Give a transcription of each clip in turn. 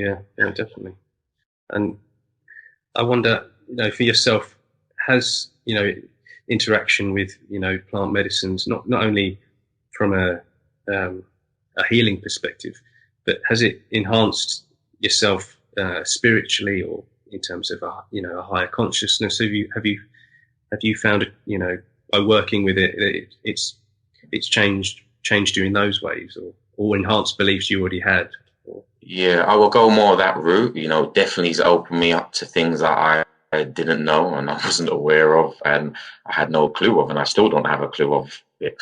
Yeah, definitely. And I wonder, for yourself, has, interaction with, plant medicines, not only from a healing perspective, but has it enhanced yourself spiritually, or in terms of a higher consciousness? Have you found it, by working with it's changed you in those ways, or enhanced beliefs you already had? Or, Yeah, I will go more that route. Definitely it's opened me up to things that I didn't know and I wasn't aware of, and I had no clue of, and I still don't have a clue of it.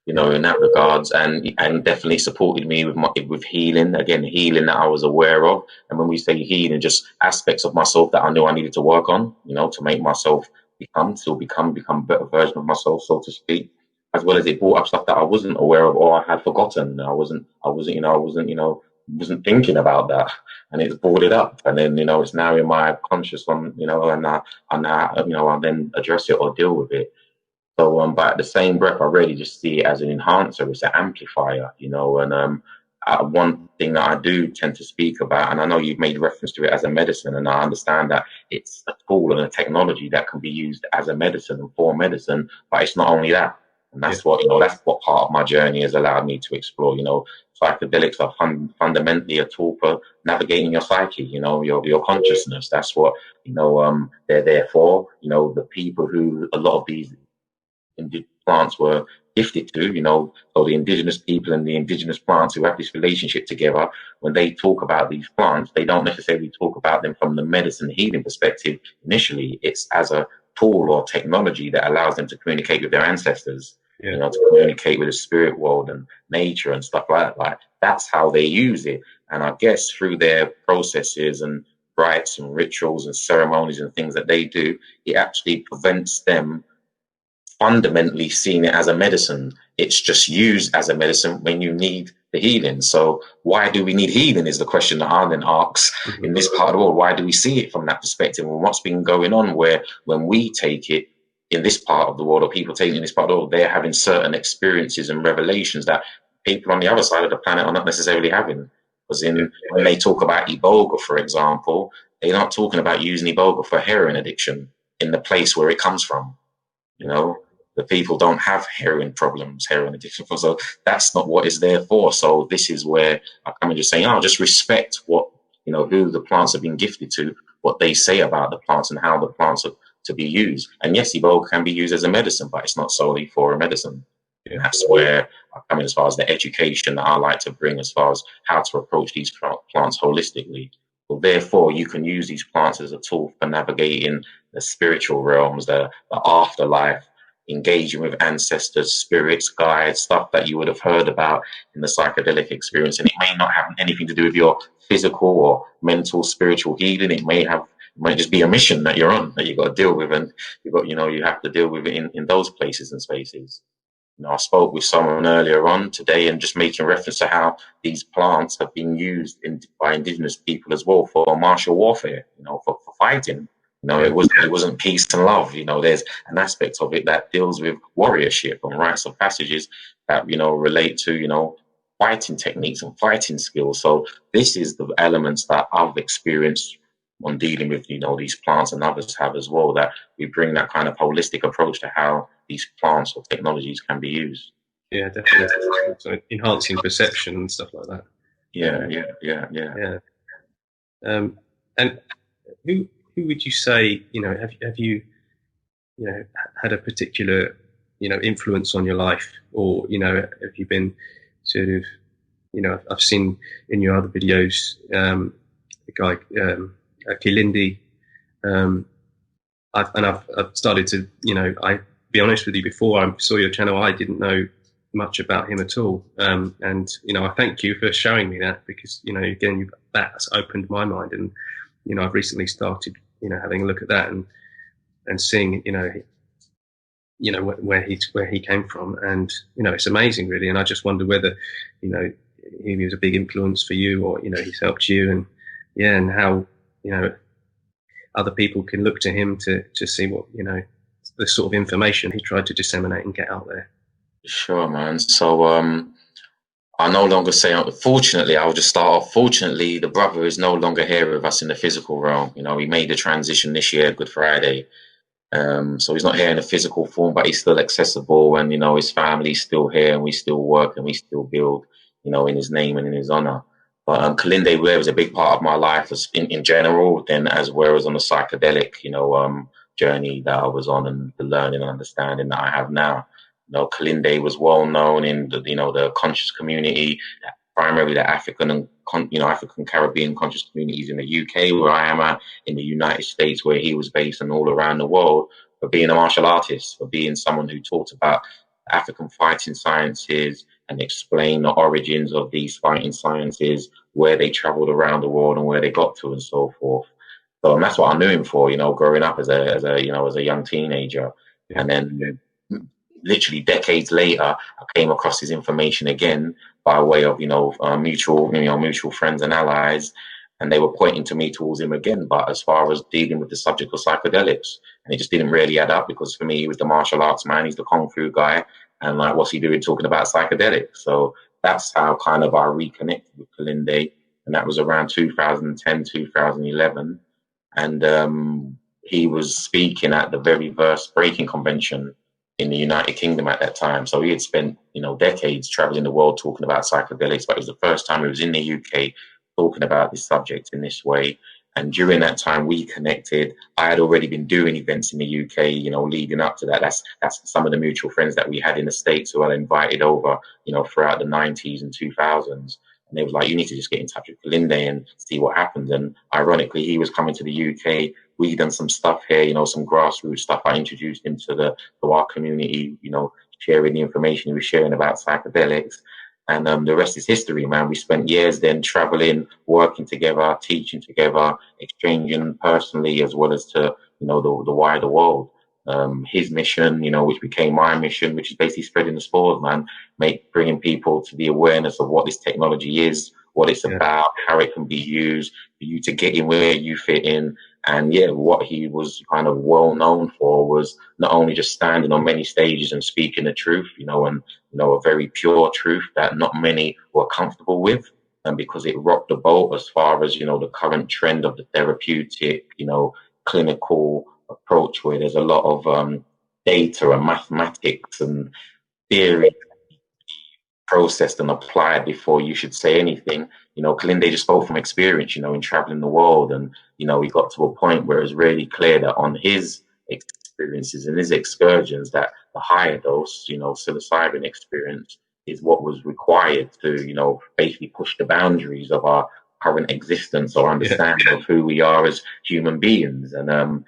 yeah, In that regards, and definitely supported me with healing. Again, healing that I was aware of, and when we say healing, just aspects of myself that I knew I needed to work on. To make myself become a better version of myself, so to speak. As well as it brought up stuff that I wasn't aware of or I had forgotten. I wasn't thinking about that, and it's brought it up, and then it's now in my conscious on, I then address it or deal with it. So, but at the same breath, I really just see it as an enhancer, it's an amplifier, and one thing that I do tend to speak about, and I know you've made reference to it as a medicine, and I understand that it's a tool and a technology that can be used as a medicine and for medicine, but it's not only that. And yeah, that's what part of my journey has allowed me to explore. Psychedelics are fundamentally a tool for navigating your psyche, your consciousness. That's what, they're there for. The people who a lot of these plants were gifted to, so the indigenous people and the indigenous plants who have this relationship together, when they talk about these plants, they don't necessarily talk about them from the medicine healing perspective. Initially, it's as a tool or technology that allows them to communicate with their ancestors, yeah, to communicate with the spirit world and nature and stuff like that. Like, that's how they use it. And I guess through their processes and rites and rituals and ceremonies and things that they do, it actually prevents them fundamentally seeing it as a medicine. It's just used as a medicine when you need the healing. So why do we need healing is the question that I then ask mhm, in this part of the world. Why do we see it from that perspective? And what's been going on where when we take it in this part of the world, or people taking it in this part of the world, they're having certain experiences and revelations that people on the other side of the planet are not necessarily having. Because yeah, when they talk about Iboga, for example, they're not talking about using Iboga for heroin addiction in the place where it comes from. You yeah, know, the people don't have heroin problems, heroin addiction. So that's not what it's there for. So this is where I come and just saying, just respect what, who the plants have been gifted to, what they say about the plants and how the plants are to be used. And yes, Evoke can be used as a medicine, but it's not solely for a medicine. And yeah, that's where I come in as far as the education that I like to bring as far as how to approach these plants holistically. So therefore, you can use these plants as a tool for navigating the spiritual realms, the afterlife, engaging with ancestors, spirits, guides, stuff that you would have heard about in the psychedelic experience. And it may not have anything to do with your physical or mental, spiritual healing. It might just be a mission that you're on that you've got to deal with, and you have to deal with it in those places and spaces. I spoke with someone earlier on today and just making reference to how these plants have been used by indigenous people as well for martial warfare, for fighting. yeah, It wasn't peace and love. There's an aspect of it that deals with warriorship and rites of passages that, relate to, fighting techniques and fighting skills. So this is the elements that I've experienced on dealing with, these plants, and others have as well, that we bring that kind of holistic approach to how these plants or technologies can be used. yeah, definitely. So enhancing perception and stuff like that. Yeah, yeah, yeah, yeah. Yeah. And who would you say, have you, had a particular, influence on your life, or, have you been sort of, I've seen in your other videos, the guy, Kilindi, um, I've started to, I be honest with you, before I saw your channel, I didn't know much about him at all. And, I thank you for showing me that, because, again, that's opened my mind. And, I've recently started, having a look at that, and seeing, where he came from. And, it's amazing, really. And I just wonder whether, he was a big influence for you, or, he's helped you, and yeah, and how, other people can look to him to see what, the sort of information he tried to disseminate and get out there. Sure, man. So I no longer say, fortunately, I'll just start off. Fortunately, the brother is no longer here with us in the physical realm. You know, he made the transition this year, Good Friday. So he's not here in a physical form, but he's still accessible, and you know his family's still here, and we still work and we still build, you know, in his name and in his honor. But Kilindi was a big part of my life in general, then as well as on the psychedelic, journey that I was on, and the learning and understanding that I have now. You know, Kilindi was well known in the conscious community, primarily the African and African Caribbean conscious communities in the UK, where I am at, in the United States, where he was based, and all around the world, for being a martial artist, for being someone who talked about African fighting sciences and explained the origins of these fighting sciences, where they traveled around the world and where they got to, and so forth. So and that's what I knew him for, growing up as a young teenager. Yeah. And then literally decades later, I came across his information again by way of mutual friends and allies, and they were pointing to me towards him again. But as far as dealing with the subject of psychedelics, and it just didn't really add up, because for me, he was the martial arts man, he's the kung fu guy, and like, what's he doing talking about psychedelics? So that's how kind of I reconnected with Kilindi, and that was around 2010, 2011, and he was speaking at the very first Breaking Convention in the United Kingdom at that time. So he had spent, decades traveling the world talking about psychedelics, but it was the first time he was in the UK talking about this subject in this way. And during that time, we connected. I had already been doing events in the UK, leading up to that. That's some of the mutual friends that we had in the States who I invited over, throughout the 90s and 2000s. And they was like, you need to just get in touch with Kilindi and see what happens. And ironically, he was coming to the UK. We done some stuff here, some grassroots stuff. I introduced him to our community, sharing the information he was sharing about psychedelics. And the rest is history, man. We spent years then traveling, working together, teaching together, exchanging personally as well as to, the wider world. His mission, which became my mission, which is basically spreading the spores, man, bringing people to the awareness of what this technology is, what it's about, how it can be used for you to get in where you fit in. And yeah, what he was kind of well known for was not only just standing on many stages and speaking the truth, and a very pure truth that not many were comfortable with, and because it rocked the boat as far as the current trend of the therapeutic, clinical approach, where there's a lot of data and mathematics and theory processed and applied before you should say anything. Kilindi just spoke from experience, in traveling the world, and he got to a point where it was really clear that on his experiences and his excursions, that the higher dose, psilocybin experience is what was required to, basically push the boundaries of our current existence or understanding of who we are as human beings. And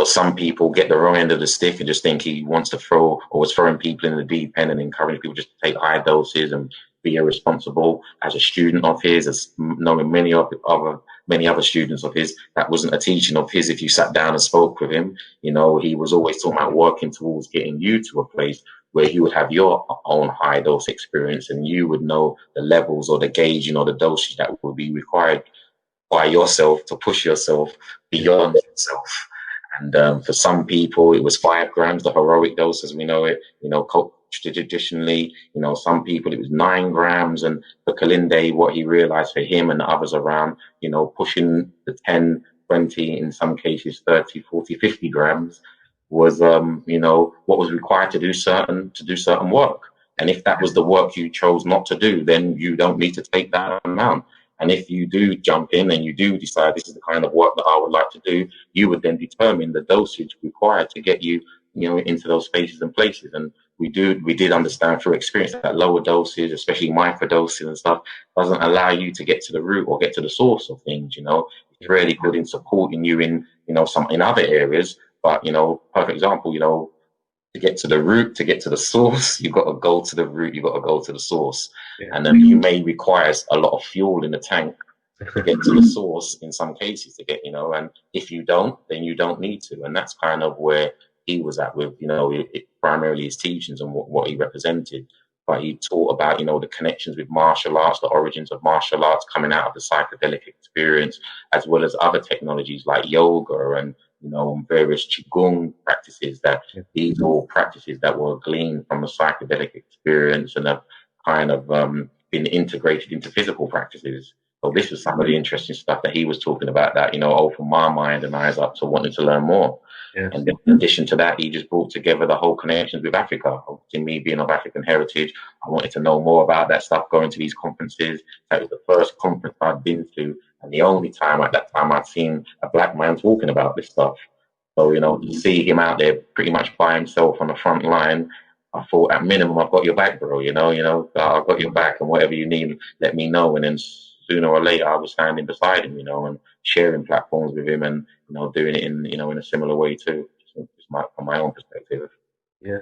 some people get the wrong end of the stick and just think he wants to throw, or was throwing people in the deep end and encourage people just to take high doses and be irresponsible. As a student of his, as knowing many other students of his, that wasn't a teaching of his. If you sat down and spoke with him, he was always talking about working towards getting you to a place where you would have your own high dose experience, and you would know the levels or the gauge, the dosage that would be required by yourself to push yourself beyond yourself. And for some people, it was 5 grams, the heroic dose as we know it. Traditionally, some people it was 9 grams. And for Kilindi, what he realized for him and the others around, pushing the 10, 20, in some cases 30, 40, 50 grams was, what was required to do certain work. And if that was the work you chose not to do, then you don't need to take that amount. And if you do jump in and you do decide this is the kind of work that I would like to do, you would then determine the dosage required to get you, into those spaces and places. And we did understand through experience that lower doses, especially microdoses and stuff, doesn't allow you to get to the root or get to the source of things. It's really good in supporting you in, some in other areas. But, perfect example, to get to the root, to get to the source, you've got to go to the root, you've got to go to the source. And then you may require a lot of fuel in the tank to get to the source in some cases to get, and if you don't, then you don't need to. And that's kind of where he was at with, primarily his teachings and what he represented. But he taught about, the connections with martial arts, the origins of martial arts coming out of the psychedelic experience, as well as other technologies like yoga and, various qigong practices, that these all practices that were gleaned from the psychedelic experience and have kind of been integrated into physical practices. So this was some of the interesting stuff that he was talking about that, opened my mind and eyes up to wanting to learn more. Yeah. And then in addition to that, he just brought together the whole connections with Africa. Obviously, me being of African heritage, I wanted to know more about that stuff, going to these conferences. That was the first conference I'd been to, and the only time at that time I'd seen a black man talking about this stuff. So, to see him out there pretty much by himself on the front line, I thought at minimum, I've got your back, bro. I've got your back, and whatever you need, let me know. And then sooner or later, I was standing beside him, and sharing platforms with him, and doing it in a similar way too, just from my own perspective. Yeah.